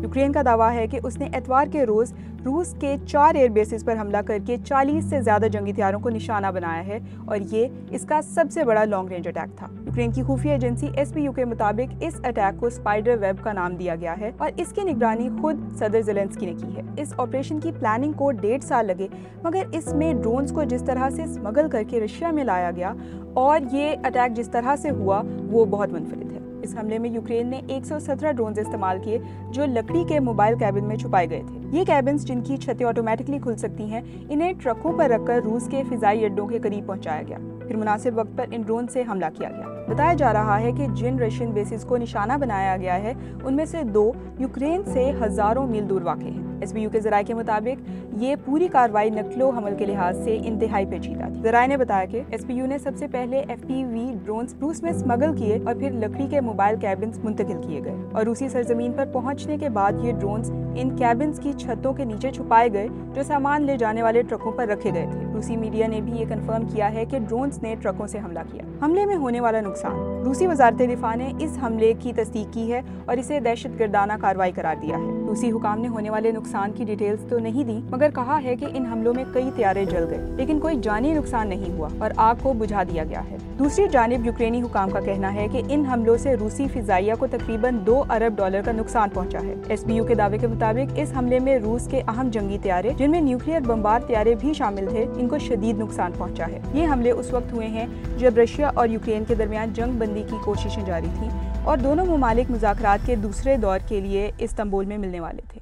Ukraine का दावा है कि उसने इतवार के रोज रूस के 4 एयर बेसिस पर हमला करके 40 से ज्यादा जंगी हथियारों को निशाना बनाया है और ये इसका सबसे बड़ा लॉन्ग रेंज अटैक था। यूक्रेन की खुफिया एजेंसी SBU के मुताबिक इस अटैक को स्पाइडर वेब का नाम दिया गया है और इसकी निगरानी खुद सदर ज़ेलेंस्की ने की है। इस ऑपरेशन की प्लानिंग को 1.5 साल लगे, मगर इसमें ड्रोन्स को जिस तरह से स्मगल करके रशिया में लाया गया और ये अटैक जिस तरह से हुआ वो बहुत मुनफरिद है। इस हमले में यूक्रेन ने 117 ड्रोन्स इस्तेमाल किए जो लकड़ी के मोबाइल कैबिन में छुपाए गए थे। ये कैबिन्स जिनकी छतें ऑटोमेटिकली खुल सकती हैं, इन्हें ट्रकों पर रखकर रूस के फिजाई अड्डों के करीब पहुंचाया गया। फिर मुनासिब वक्त पर इन ड्रोन से हमला किया गया। बताया जा रहा है कि जिन रशियन बेसिस को निशाना बनाया गया है उनमें से 2 यूक्रेन से हजारों मील दूर वाक़ हैं। SBU के ज़राए के मुताबिक ये पूरी कार्रवाई नकलो हमल के लिहाज से इंतहाई पेचीदा थी। ज़राए ने बताया कि SBU ने सबसे पहले FPV ड्रोन्स रूस में स्मगल किए और फिर लकड़ी के मोबाइल कैबिन्स मुंतकिल किए गए और रूसी सरजमीन पर पहुंचने के बाद ये ड्रोन्स इन कैबिन्स की छतों के नीचे छुपाए गए जो सामान ले जाने वाले ट्रकों पर रखे गए थे। रूसी मीडिया ने भी ये कंफर्म किया है कि ड्रोन्स ने ट्रकों से हमला किया। हमले में होने वाला नुकसान। रूसी वजारत दिफा ने इस हमले की तस्दीक की है और इसे दहशतगर्दाना कार्रवाई करार दिया है। रूसी हुकाम ने होने वाले नुकसान की डिटेल्स तो नहीं दी, मगर कहा है कि इन हमलों में कई तैयारे जल गए लेकिन कोई जानी नुकसान नहीं हुआ और आग को बुझा दिया गया है। दूसरी जानिब यूक्रेनी हुकाम का कहना है कि इन हमलों से रूसी फिजाइया को तकरीबन $2 अरब का नुकसान पहुंचा है। SBU के दावे के मुताबिक इस हमले में रूस के अहम जंगी तैयारे जिनमें न्यूक्लियर बमबार तैयारे भी शामिल थे, इनको शदीद नुकसान पहुंचा है। ये हमले उस वक्त हुए हैं जब रशिया और यूक्रेन के दरमियान जंग बंदी की कोशिशें जारी थी और दोनों ममालिक मुज़ाकरात के दूसरे दौर के लिए इस्तांबुल में मिलने वाले थे।